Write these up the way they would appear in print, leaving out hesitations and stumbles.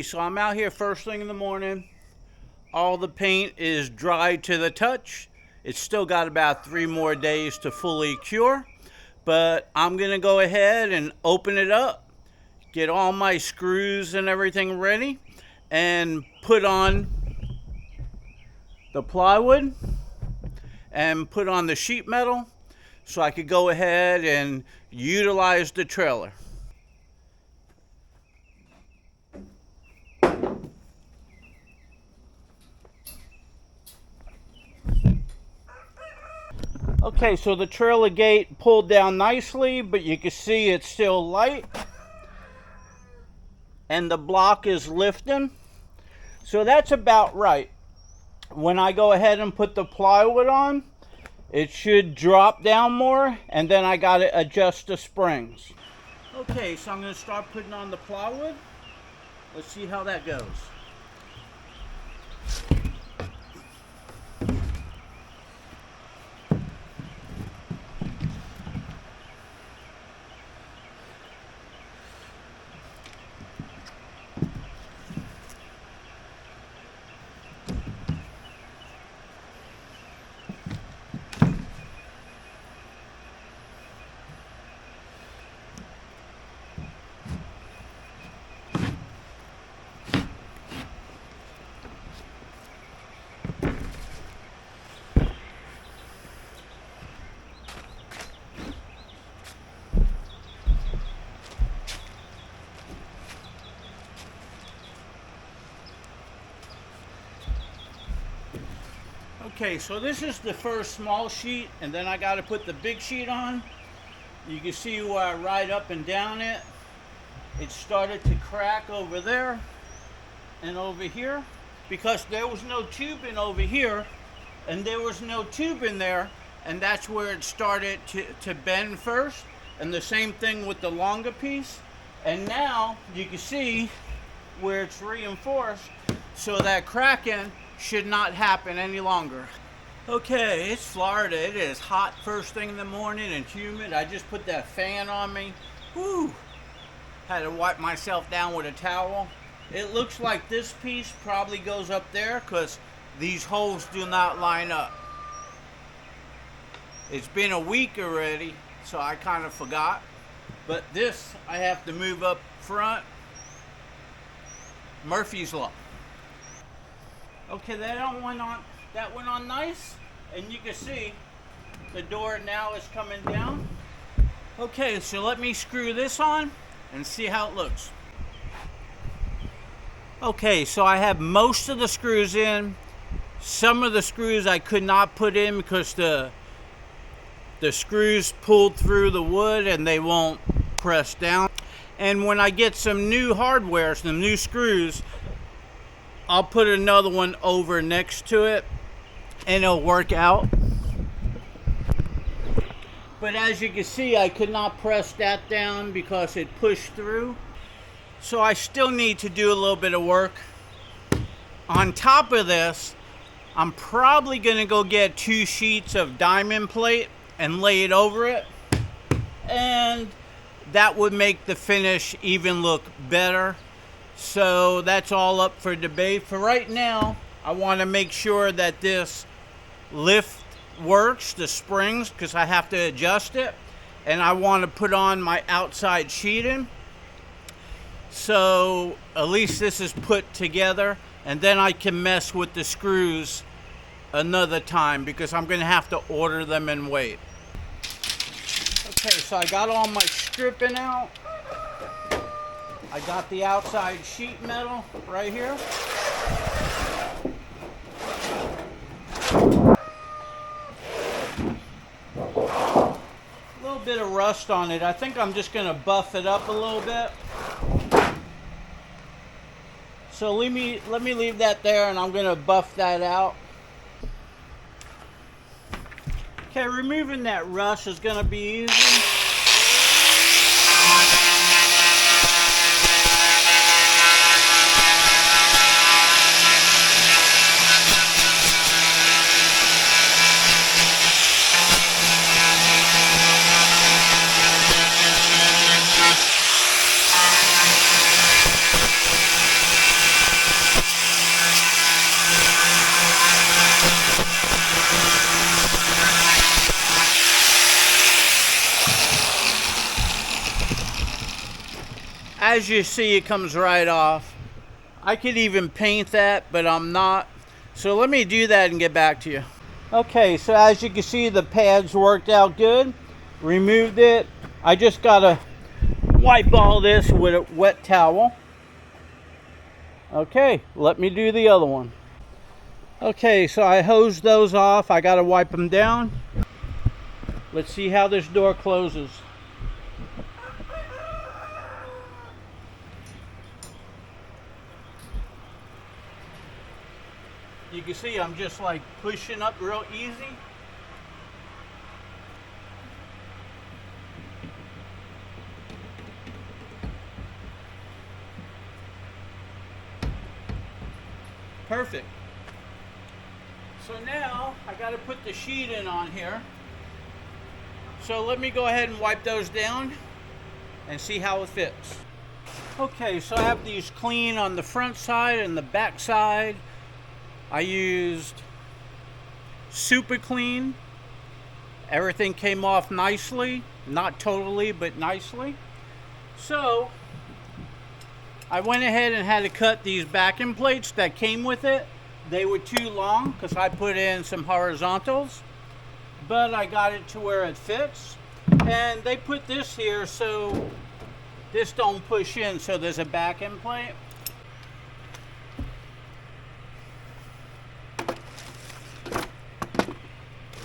So I'm out here first thing in the morning. All the paint is dry to the touch. It's still got about 3 more days to fully cure, but I'm gonna go ahead and open it up, get all my screws and everything ready, and put on the plywood and put on the sheet metal so I could go ahead and utilize the trailer. Okay, so the trailer gate pulled down nicely, but you can see it's still light and the block is lifting. So that's about right. When I go ahead and put the plywood on, it should drop down more, and then I got to adjust the springs. Okay, so I'm going to start putting on the plywood. Let's see how that goes. Okay, so this is the first small sheet, and then I got to put the big sheet on. You can see where I ride up and down it. It started to crack over there and over here because there was no tubing over here and there was no tube in there, and that's where it started to bend first. And the same thing with the longer piece. And now you can see where it's reinforced, so that cracking should not happen any longer. Okay, it's Florida. It is hot first thing in the morning and humid. I just put that fan on me. Whew. Had to wipe myself down with a towel. It looks like this piece probably goes up there because these holes do not line up. It's been a week already, so I kind of forgot. But this, I have to move up front. Murphy's Law. Okay, that went on nice, and you can see the door now is coming down. Okay, so let me screw this on and see how it looks. Okay, so I have most of the screws in. Some of the screws I could not put in because the screws pulled through the wood and they won't press down. And when I get some new hardware, some new screws, I'll put another one over next to it and it'll work out. But as you can see, I could not press that down because it pushed through. So I still need to do a little bit of work. On top of this, I'm probably gonna go get 2 sheets of diamond plate and lay it over it. And that would make the finish even look better. So that's all up for debate. For right now, I want to make sure that this lift works, the springs, because I have to adjust it. And I want to put on my outside sheeting. So at least this is put together. And then I can mess with the screws another time because I'm going to have to order them and wait. Okay, so I got all my stripping out. I got the outside sheet metal right here. A little bit of rust on it. I think I'm just going to buff it up a little bit. So let me leave that there, and I'm going to buff that out. Okay, removing that rust is going to be easy. as you see, it comes right off. I could even paint that, but I'm not. So let me do that and get back to you. Okay, so as you can see, the pads worked out good. Removed it. I just gotta wipe all this with a wet towel. Okay, let me do the other one. Okay, so I hosed those off. I gotta wipe them down. Let's see how this door closes. You can see I'm just like pushing up real easy. Perfect. So now I got to put the sheet in on here. So let me go ahead and wipe those down and see how it fits. Okay, so I have these clean on the front side and the back side. I used super clean. Everything came off nicely, not totally, but nicely. So I went ahead and had to cut these backing plates that came with it. They were too long because I put in some horizontals, but I got it to where it fits. And they put this here so this don't push in, so there's a backing plate.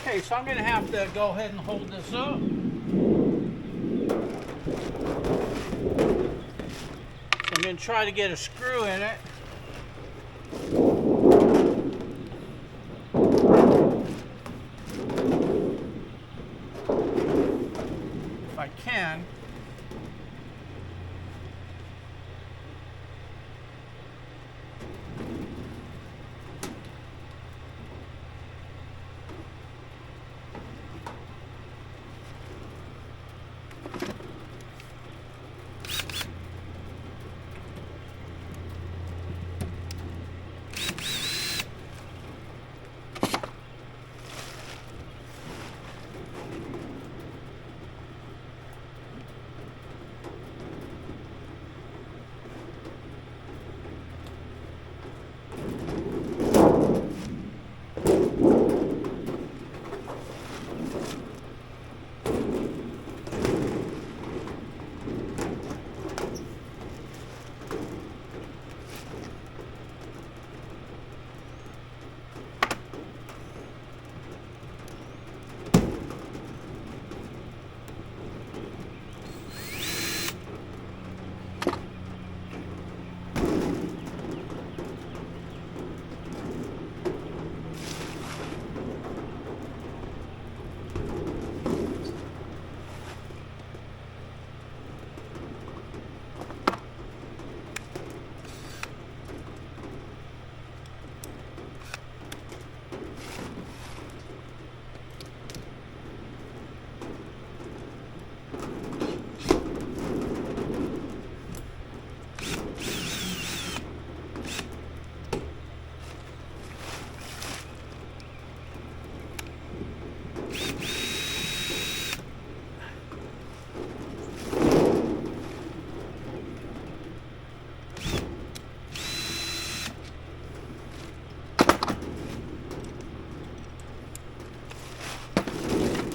Okay, so I'm going to have to go ahead and hold this up. So I'm going to try to get a screw in it. If I can.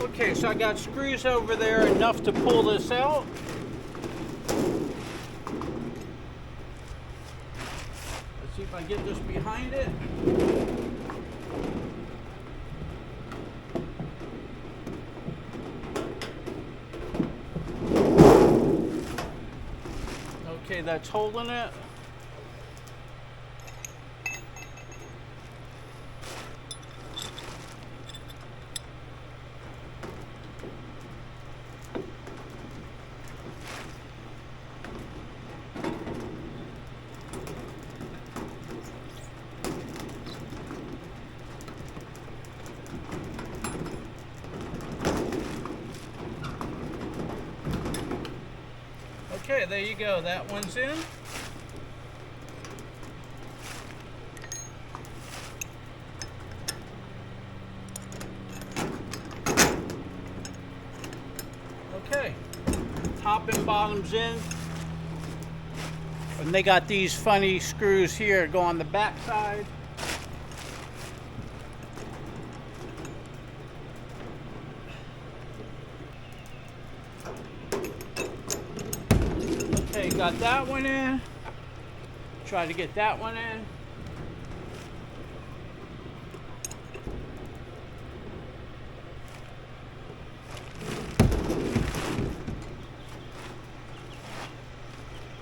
Okay, so I got screws over there enough to pull this out. Let's see if I get this behind it. Okay, that's holding it. Okay, there you go. That one's in. Okay, top and bottom's in. And they got these funny screws here go on the back side. Okay, got that one in. Try to get that one in.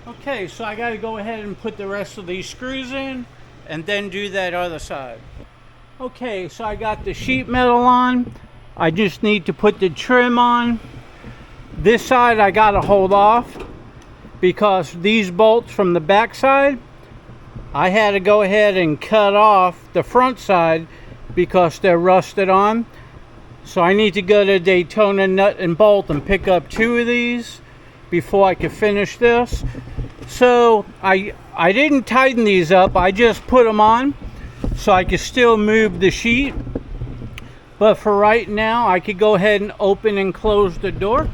Okay, so I got to go ahead and put the rest of these screws in and then do that other side. Okay, so I got the sheet metal on. I just need to put the trim on. This side I got to hold off because these bolts from the back side, I had to go ahead and cut off the front side because they're rusted on. So I need to go to Daytona Nut and Bolt and pick up 2 of these before I can finish this. So I didn't tighten these up, I just put them on so I could still move the sheet. But for right now, I could go ahead and open and close the door.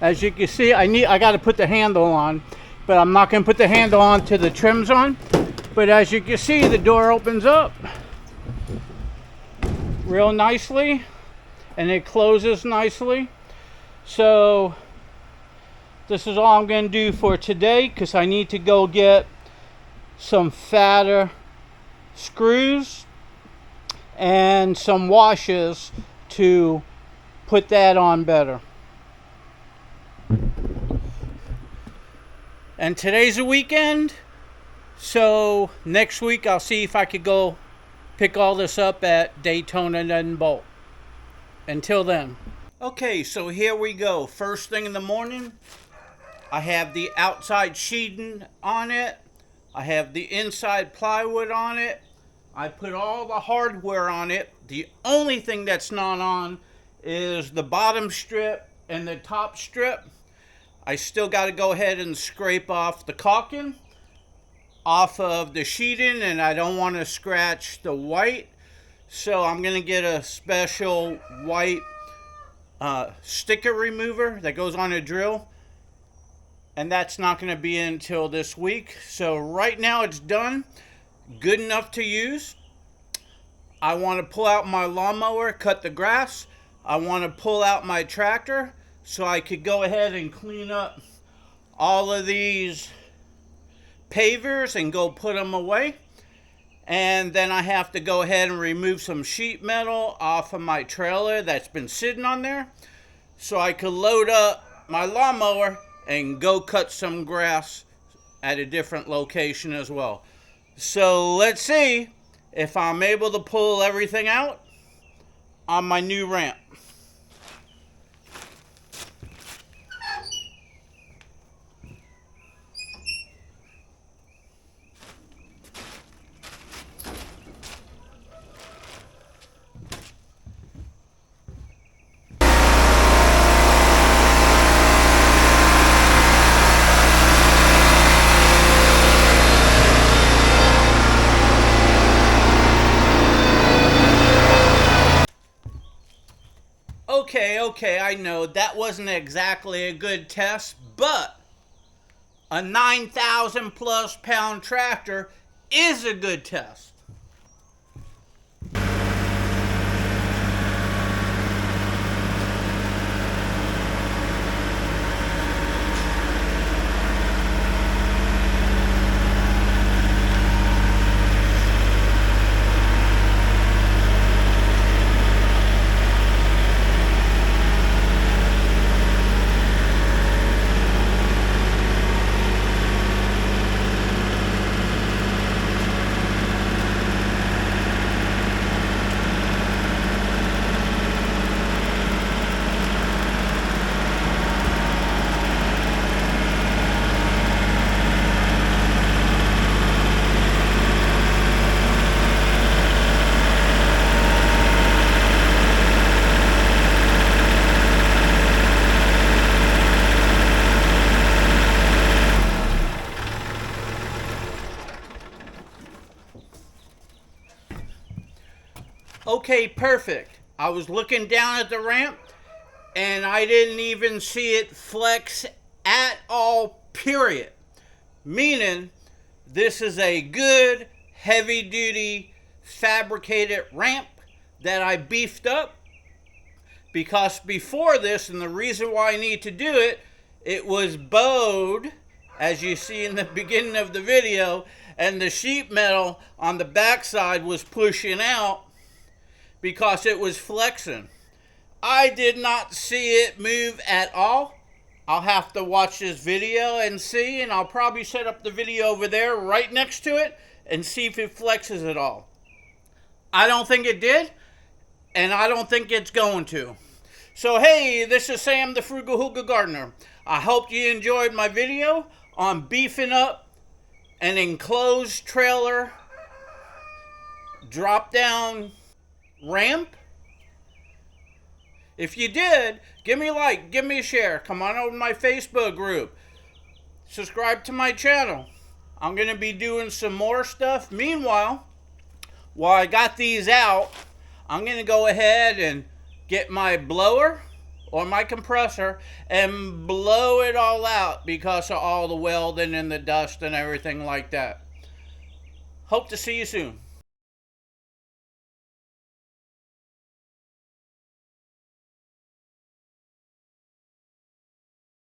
As you can see, I got to put the handle on, but I'm not going to put the handle on till the trim's on. But as you can see, the door opens up real nicely and it closes nicely. So this is all I'm going to do for today because I need to go get some fatter screws and some washers to put that on better. And today's a weekend, so next week I'll see if I could go pick all this up at Daytona Nut and Bolt. Until then. Okay, so here we go. First thing in the morning, I have the outside sheeting on it. I have the inside plywood on it. I put all the hardware on it. The only thing that's not on is the bottom strip and the top strip. I still got to go ahead and scrape off the caulking off of the sheeting, and I don't want to scratch the white. So I'm going to get a special white sticker remover that goes on a drill. And that's not going to be until this week. So right now it's done. Good enough to use. I want to pull out my lawnmower, cut the grass. I want to pull out my tractor so I could go ahead and clean up all of these pavers and go put them away. And then I have to go ahead and remove some sheet metal off of my trailer that's been sitting on there so I could load up my lawnmower and go cut some grass at a different location as well. So let's see if I'm able to pull everything out on my new ramp. Okay, I know that wasn't exactly a good test, but a 9,000 plus pound tractor is a good test. Okay, perfect. I was looking down at the ramp and I didn't even see it flex at all, period. meaning this is a good heavy duty fabricated ramp that I beefed up, because before this, and the reason why I need to do it, it was bowed, as you see in the beginning of the video, and the sheet metal on the backside was pushing out because it was flexing. I did not see it move at all. I'll have to watch this video and see, and I'll probably set up the video over there right next to it and see if it flexes at all. I don't think it did, and I don't think it's going to. So hey, this is Sam the Frugal Hooga Gardener. I hope you enjoyed my video on beefing up an enclosed trailer drop down ramp. If you did, give me a like, give me a share, come on over to my Facebook group, subscribe to my channel. I'm going to be doing some more stuff. Meanwhile, while I got these out, I'm going to go ahead and get my blower or my compressor and blow it all out because of all the welding and the dust and everything like that. Hope to see you soon.